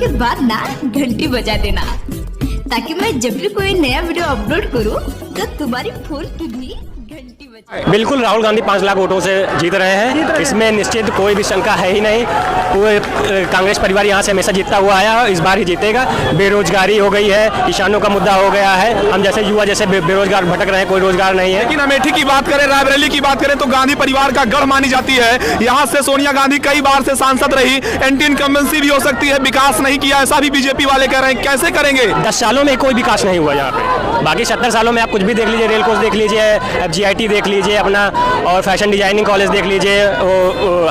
के बाद ना घंटी बजा देना, ताकि मैं जब भी कोई नया वीडियो अपलोड करूं तो तुम्हारी फोन की भी घंटी बजे। बिल्कुल राहुल गांधी 5 लाख वोटों से जीत रहे हैं, इसमें निश्चित कोई भी शंका है ही नहीं। पूरे कांग्रेस परिवार यहाँ से हमेशा जीतता हुआ आया है, इस बार ही जीतेगा। बेरोजगारी हो गई है, किसानों का मुद्दा हो गया है, हम जैसे युवा जैसे बेरोजगार भटक रहे हैं, कोई रोजगार नहीं है। लेकिन अमेठी की बात करें, रायबरेली की बात करें तो गांधी परिवार का गढ़ मानी जाती है। यहाँ से सोनिया गांधी कई बार से सांसद रही, एंटी इनकम्बेंसी भी हो सकती है, विकास नहीं किया ऐसा भी बीजेपी वाले कह रहे हैं। कैसे करेंगे? 10 सालों में कोई विकास नहीं हुआ यहाँ पे। बाकी 70 सालों में आप कुछ भी देख लीजिए, रेल कोच देख लीजिए, FGIT देख लीजिए अपना, और फैशन डिजाइनिंग कॉलेज देख लीजिए,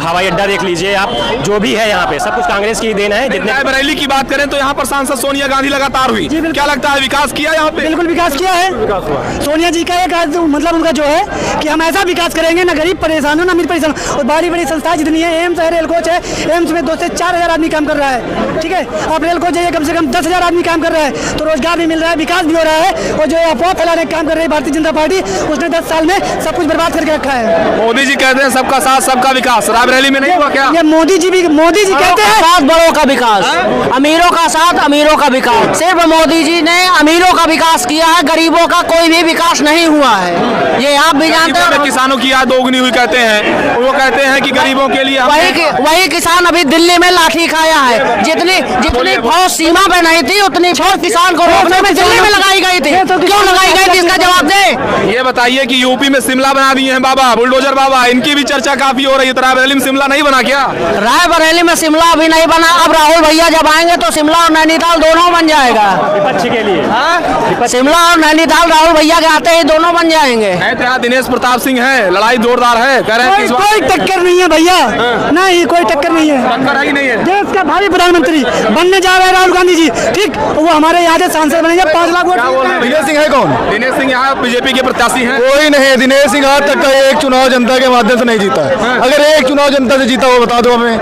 हवाई अड्डा देख लीजिए, आप जो भी है यहाँ पे सब कुछ कांग्रेस की देन है। जितने रायबरेली की बात करें तो यहाँ पर सांसद सोनिया गांधी लगातार हुई, क्या लगता है विकास किया यहाँ पे? बिल्कुल विकास किया है। सोनिया जी का एक मतलब उनका जो है कि हम ऐसा विकास करेंगे ना गरीब परेशान हो ना अमीर परेशान। और बड़ी बड़ी संस्थाएं जितनी है, एम्स है, रेल कोच है, एम्स में 2 से 4 हजार आदमी काम कर रहा है, ठीक है। आप रेल कोच जाइए, कम से कम 10 हजार आदमी काम कर रहा है, तो रोजगार भी मिल रहा है, विकास भी हो रहा है। और जो अफवाह फैलाने का काम कर रही है भारतीय जनता पार्टी, उसने 10 साल में सब कुछ बर्बाद करके रखा है। मोदी जी कहते हैं सबका साथ सबका विकास, रायबरेली में नहीं हुआ क्या? ये मोदी जी कहते हैं साथ बड़ों का विकास, अमीरों का साथ अमीरों का विकास। सिर्फ मोदी जी ने अमीरों का विकास किया है, गरीबों का कोई भी विकास नहीं हुआ है, ये आप भी जानते हैं। किसानों की आय दोगुनी हुई कहते हैं, वो कहते हैं कि गरीबों के लिए वही किसान अभी दिल्ली में लाठी खाया है। जितनी फौज सीमा पे नहीं थी, उतनी फौज किसान को रोकने में दिल्ली में लगाई गई थी। क्यों लगाई गई थी, इसका जवाब दे। ये बताइए कि यूपी में शिमला बना दिए हैं बाबा, बुलडोजर बाबा, इनकी भी चर्चा काफी हो रही है। रायबरेली में शिमला नहीं बना क्या? रायबरेली में शिमला अभी नहीं बना, अब राहुल भैया जब आएंगे तो शिमला और नैनीताल दोनों बन जाएगा। विपक्ष के लिए शिमला और नैनीताल राहुल भैया के आते ही दोनों बन जाएंगे। दिनेश प्रताप सिंह है, लड़ाई जोरदार है, कह रहे हैं कि कोई टक्कर नहीं है भैया, नहीं कोई टक्कर नहीं है। टक्कर है कि नहीं है? देश का भावी प्रधानमंत्री बनने जा रहे हैं राहुल गांधी जी, ठीक। वो हमारे यहाँ से सांसद बनेंगे, 5 लाख वोट। दिनेश सिंह है कौन? दिनेश सिंह यहाँ बीजेपी के प्रत्याशी हैं। कोई नहीं है। दिनेश सिंह आज तक का एक चुनाव जनता के माध्यम से नहीं जीता है। अगर एक चुनाव जनता से जीता वो बता दो हमें।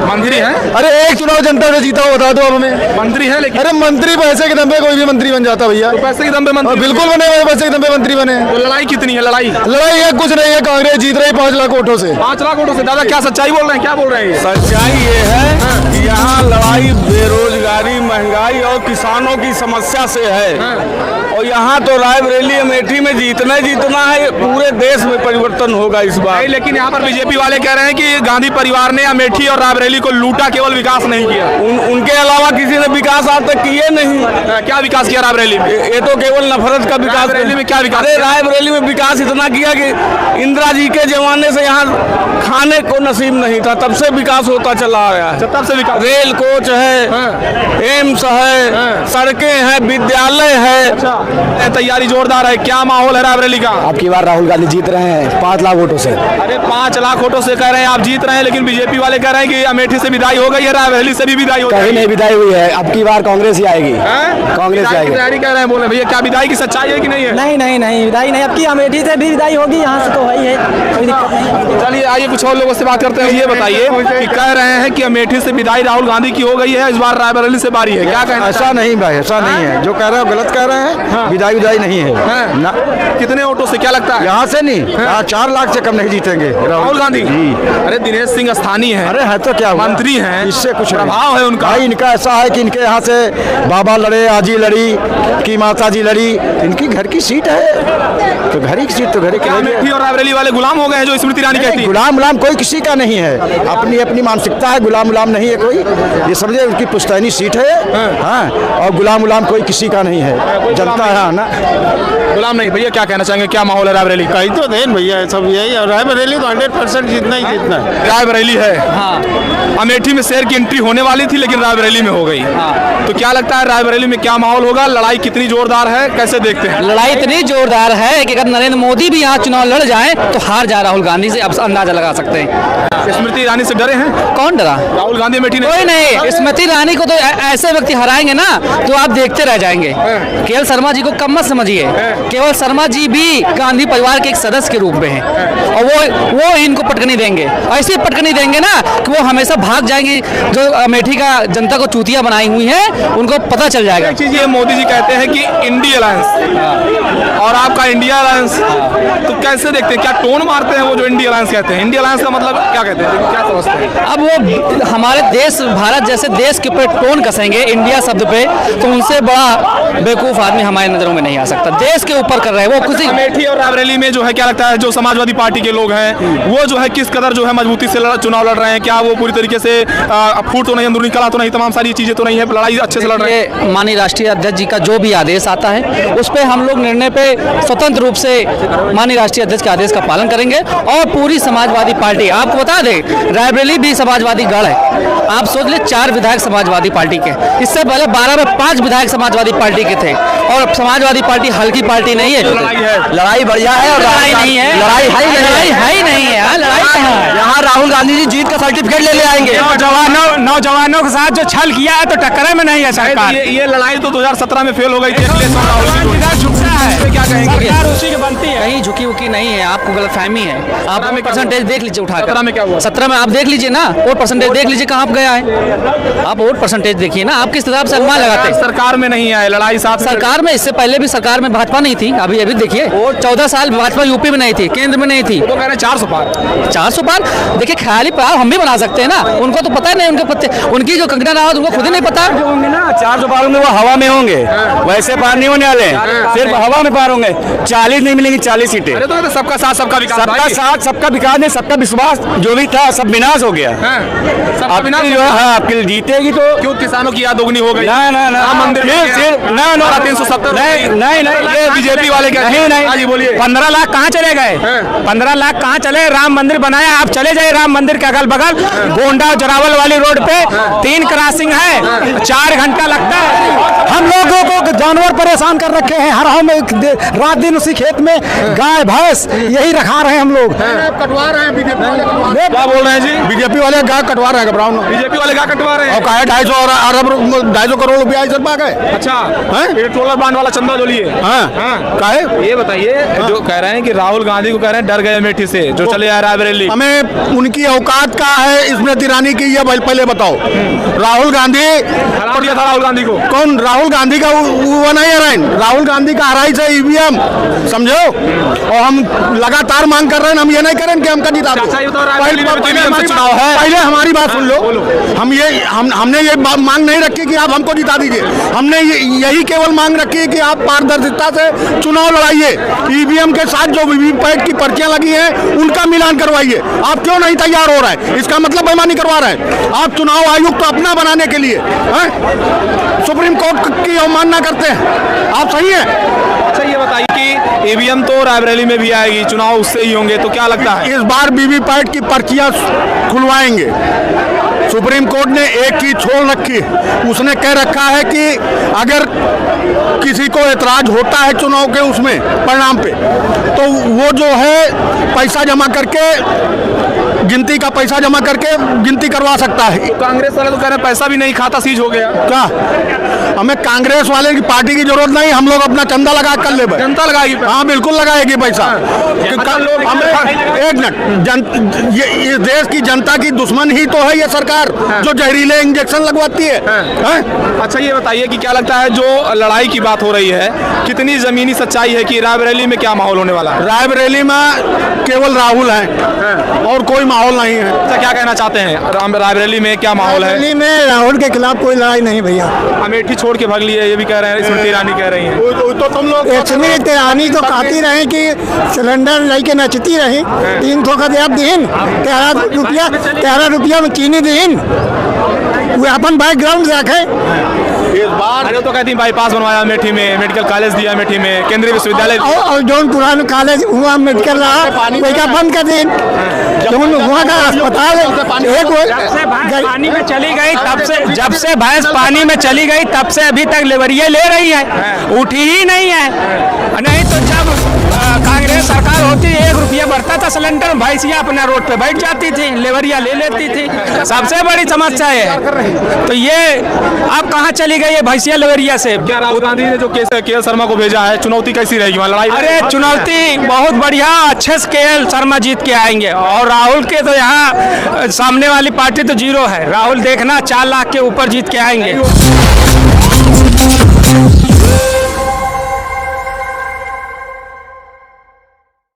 मंत्री है? अरे एक चुनाव जनता से जीता वो बता दो अब हमें। मंत्री है लेकिन? अरे मंत्री पैसे के दम पे कोई भी मंत्री बन जाता भैया। पैसे के दम पे मंत्री? बिल्कुल बने हुए पैसे के दम पे मंत्री बने। तो लड़ाई कितनी है? लड़ाई है कुछ नहीं है, कांग्रेस जीत रही 5 लाख वोटों से। 5 लाख वोटों से। दादा क्या सच्चाई बोल रहे हैं, क्या बोल रहे हैं? सच्चाई ये है कि यहाँ लड़ाई बेरोजगारी, महंगाई और किसानों की समस्या से है। और यहाँ तो रायबरेली अमेठी में जीतना है, पूरे देश में परिवर्तन होगा इस बार। लेकिन यहाँ पर बीजेपी वाले कह रहे हैं कि गांधी परिवार ने अमेठी और रायबरेली को लूटा, केवल विकास नहीं किया। उनके अलावा किसी ने विकास आज तक किए नहीं। क्या विकास किया रायबरेली में? ये तो केवल नफरत का विकास। रायबरेली में क्या विकास? अरे रायबरेली में विकास इतना किया कि इंदिरा जी के जमाने से यहाँ खाने को नसीब नहीं था, तब से विकास होता चला आया है। तब से विकास, रेल कोच है, एम्स है, सड़कें हैं, विद्यालय है। तैयारी जोरदार है, क्या माहौल है रायबरेली का? अब की बार राहुल गांधी जीत रहे हैं 5 लाख वोटों से। अरे 5 लाख वोटों से कह रहे हैं आप जीत रहे हैं, लेकिन बीजेपी वाले कह रहे हैं कि अमेठी से विदाई हो गई है, रायबरेली से भी विदाई हो गई। कहीं नहीं विदाई हुई है, अब की बार कांग्रेस ही आएगी। कांग्रेस ही आएगी। तैयारी कह रहे हैं, बोले भैया क्या विदाई की सच्चाई है कि नहीं है? नहीं विदाई नहीं, अब की अमेठी से भी विदाई होगी, यहाँ से तो है ही है, कोई दिक्कत नहीं। चलिए आइए कुछ और लोगों से बात करते हैं। ये बताइए कि कह रहे हैं कि अमेठी से विदाई राहुल गांधी की हो गई है, इस बार रायबरेली से बारी है, क्या कहना? ऐसा नहीं भाई, ऐसा नहीं है। जो कह रहे हो गलत कह रहे हैं। विदाई नहीं है ना। कितने वोटों से क्या लगता है? यहाँ से नहीं, यहाँ 4 लाख से कम नहीं जीतेंगे राहुल गांधी। अरे दिनेश सिंह स्थानीय है, अरे है तो क्या मंत्री हैं, इससे कुछ प्रभाव है उनका। भाई इनका ऐसा है कि इनके यहाँ से बाबा लड़े, आजी लड़ी, की माता जी लड़ी, इनकी घर की सीट है, तो घर की सीट तो घर की। अमेठी और रायबरेली वाले गुलाम हो गए हैं, जो स्मृति ईरानी कहती है। गुलाम कोई किसी का नहीं है, अपनी अपनी मानसिकता है, गुलाम नहीं है कोई। ये समझे उनकी पुश्तैनी सीट है, हाँ, और गुलाम कोई किसी का नहीं है, जनता है ना। गुलाम नहीं। भैया क्या कहना चाहेंगे, क्या माहौल है रायबरेली? कहीं तो देन भैया सब यही, और रायबरेली तो 100% जीतना ही जीतना है। रायबरेली है, हाँ। अमेठी में शेर की एंट्री होने वाली थी, लेकिन रायबरेली में हो गई। हाँ। तो क्या लगता है रायबरेली में क्या माहौल होगा? लड़ाई कितनी जोरदार है, कैसे देखते हैं? लड़ाई इतनी जोरदार है कि अगर नरेंद्र मोदी भी यहाँ चुनाव लड़ जाए तो हार जाए राहुल गांधी से, अब अंदाजा लगा सकते हैं। स्मृति ईरानी से डरे हैं? कौन डरा? राहुल गांधी अमेठी ने कोई नहीं। स्मृति ईरानी को तो ऐसे व्यक्ति हराएंगे ना तो आप देखते रह जाएंगे। केवल शर्मा जी को कम मत समझिए, केवल शर्मा जी भी गांधी परिवार के एक सदस्य के रूप में हैं और वो इनको पटकनी देंगे, ऐसी पटकनी देंगे ना कि वो हमेशा भाग जाएंगे। जो अमेठी का जनता को चूतिया बनाई हुई है उनको पता चल जाएगा। एक चीज ये मोदी जी कहते हैं कि इंडिया अलायंस और आपका इंडिया अलायंस, तो कैसे देखते हैं, क्या टोन मारते हैं वो जो इंडिया अलायंस कहते हैं? इंडिया अलायंस का मतलब क्या कहते हैं, क्या समझते हैं? अब वो हमारे देश भारत जैसे देश के ऊपर टोन कसेंगे इंडिया शब्द पे, तो उनसे बड़ा बेवकूफ आदमी हमारे नजरों में नहीं आ सकता। देश के ऊपर कर रहे हैं वो खुशी। अमेठी और रायबरेली में जो है क्या लगता है, जो समाजवादी पार्टी के लोग हैं वो जो है किस कदर जो है मजबूती से चुनाव लड़ रहे हैं? क्या वो पूरी तरीके से फूट तो नहीं, अंदरूनी कला तो नहीं, तमाम सारी चीजें तो नहीं है, लड़ाई अच्छे से लड़ रहे हैं? माननीय राष्ट्रीय अध्यक्ष जी का जो भी आदेश आता है उस पर हम लोग निर्णय पे स्वतंत्र रूप से माननीय राष्ट्रीय अध्यक्ष के आदेश का पालन करेंगे। और पूरी समाजवादी पार्टी, आपको बता दें रायबरेली भी समाजवादी गढ़ है। आप सोच ले 4 विधायक समाजवादी पार्टी के, इससे पहले 12 में 5 विधायक समाजवादी पार्टी के थे। और समाजवादी पार्टी हल्की पार्टी नहीं है, लड़ाई बढ़िया है और लड़ाई नहीं है, लड़ाई है ही नहीं है। लड़ाई कहाँ है? यहाँ राहुल गांधी जी जीत का सर्टिफिकेट ले आएंगे। नौजवानों के साथ जो छल किया है तो टक्कर में नहीं है सरकार। ये लड़ाई तो 2017 में फेल हो गई थी। क्या कहेंगे? उसी की बनती है, कहीं झुकी उकी नहीं है, आपको गलतफहमी है। आप में परसेंटेज देख लीजिए उठाकर। 17 में क्या हुआ? 17 में आप देख लीजिए ना, वोट परसेंटेज देख लीजिए कहाँ गया है। आप वोट परसेंटेज देखिए ना, आप किस हिसाब से अनुमान लगाते हैं। सरकार में नहीं आए, लड़ाई साथ सरकार में, इससे पहले भी सरकार में भाजपा नहीं थी। अभी देखिए 14 साल भाजपा यूपी में नहीं थी, केंद्र में नहीं थी। तो कह रहे हैं 400 पार। 400 पार देखिए, ख्याली पार हम भी बना सकते हैं ना, उनको तो पता ही नहीं। उनके पत्ते, उनकी जो कंगना रावत उनको खुद ही नहीं पता। 400 पार होंगे, वो हवा में होंगे, वैसे पार नहीं होने वाले, सिर्फ हवा में पार होंगे। 40 नहीं मिलेंगी, 40 सीटें। अरे तो सबका साथ सबका विकास, सबका साथ सबका विकास नहीं, सबका विश्वास जो भी था सब विनाश हो गया। सबका आपकी जो है आपकी जीतेगी तो क्यों किसानों की याद दोगुनी हो गई? ना मंदिर में 370 नहीं ये बीजेपी वाले क्या? नहीं बोलिए। 15 लाख कहाँ चले गए? 15 लाख कहाँ चले? राम मंदिर बनाया, आप चले जाइए राम मंदिर के अगल बगल गोंडा जरावल वाली रोड पे 3 क्रॉसिंग है, 4 घंटा लगता है। हम लोगों को जानवर परेशान कर रखे हैं, हर हम रात दिन उसी खेत में गाय भैंस यही रखा रहे हैं हम लोग। कटवा रहे हैं बीजेपी वाले, क्या बोल रहे हैं जी? बीजेपी वाले गाय कटवा रहे हैं, घबराओ ना। बीजेपी वाले क्या कटवा रहे हैं? और कहा 250 करोड़ रुपया इस बार गए। अच्छा ये ट्रोलर बांध वाला चंदा जो लिए, काहे? ये बताइए, जो कह रहे हैं कि राहुल गांधी को कह रहे हैं डर गए अमेठी से, जो चले आ रायबरेली। हमें उनकी औकात का है स्मृति ईरानी की, ये पहले बताओ। राहुल गांधी हरा दिया था राहुल गांधी को। कौन? राहुल गांधी का वो नहीं हराए, राहुल गांधी का हराई से ईवीएम, समझो। और हम लगातार मांग कर रहे हैं, हम ये नहीं करें कि हमका जिता दो। पहले हमारी बात सुन लो। हमने ये मांग नहीं रखी कि आप हमको जिता दीजिए, हमने यही केवल मांग रखी है कि आप पारदर्शिता से चुनाव लड़ाइए। ईवीएम के साथ जो वीवीपैट की पर्चियां लगी हैं उनका मिलान करवाइए। आप क्यों नहीं तैयार हो रहा है? इसका मतलब बेईमानी करवा रहे हैं आप। चुनाव आयोग तो अपना बनाने के लिए सुप्रीम कोर्ट की अवमानना करते हैं, आप सही है? अच्छा ये बताइए कि ईवीएम तो रायबरेली में भी आएगी, चुनाव उससे ही होंगे, तो क्या लगता है इस बार वीवीपैट की पर्चियां खुलवाएंगे? सुप्रीम कोर्ट ने एक चीज छोड़ रखी, उसने कह रखा है कि अगर किसी को एतराज होता है चुनाव के उसमें परिणाम पे, तो वो जो है पैसा जमा करके, गिनती का पैसा जमा करके गिनती करवा सकता है। तो कांग्रेस वाले तो कह रहे हैं पैसा भी नहीं, खाता सीज हो गया। क्या हमें कांग्रेस वाले की पार्टी की जरूरत नहीं, हम लोग अपना चंदा लगा कर ले। जनता लगाएगी? हाँ बिल्कुल लगाएगी पैसा। एक मिनट, ये इस देश की जनता की दुश्मन ही तो है ये सरकार, जो जहरीले इंजेक्शन लगवाती है। अच्छा ये बताइए कि क्या लगता है जो लड़ाई की बात हो रही है, कितनी जमीनी सच्चाई है कि रायबरेली में क्या माहौल होने वाला है? रायबरेली में केवल राहुल है और कोई माहौल नहीं है। अच्छा क्या कहना चाहते हैं, रायबरेली में क्या माहौल है? दिल्ली में राहुल के खिलाफ कोई लड़ाई नहीं भैया। अमेठी छोड़ के भाग लिए, ये भी कह रहे हैं, स्मृति ईरानी कह रही हैं। तो तुम लोग स्मृति ईरानी तो कहती रहे कि सिलेंडर लेके नचती रही, 300 का देव दिन, 13 रुपया में चीनी दिन, वो अपन बैकग्राउंड रखे। इस बार अरे तो कहती बाईपास बनवाया अमेठी में, मेडिकल कॉलेज दिया अमेठी में, केंद्रीय विश्वविद्यालय, और जो पुराना कॉलेज हुआ मेडिकल रहा वही का बंद कर दिन। वहाँ का अस्पताल पानी में चली गई जब से भैंस पानी में चली गई तब से अभी तक लेवरिया ले रही है, उठी ही नहीं है। नहीं तो जब कांग्रेस सरकार होती 1 रुपया बढ़ता था सिलेंडर, भैंसिया अपना रोड पे बैठ जाती थी, लेवरिया ले लेती थी। सबसे बड़ी समस्या है। तो ये अब कहाँ चली गई है भैंसिया लेवरिया से? क्या राहुल गांधी ने जो के शर्मा को भेजा है, चुनौती कैसी रहेगी वहाँ लड़ाई? अरे चुनौती बहुत बढ़िया, अच्छे से के शर्मा जीत के आएंगे। और राहुल के तो यहाँ सामने वाली पार्टी तो 0 है। राहुल देखना 4 लाख के ऊपर जीत के आएंगे।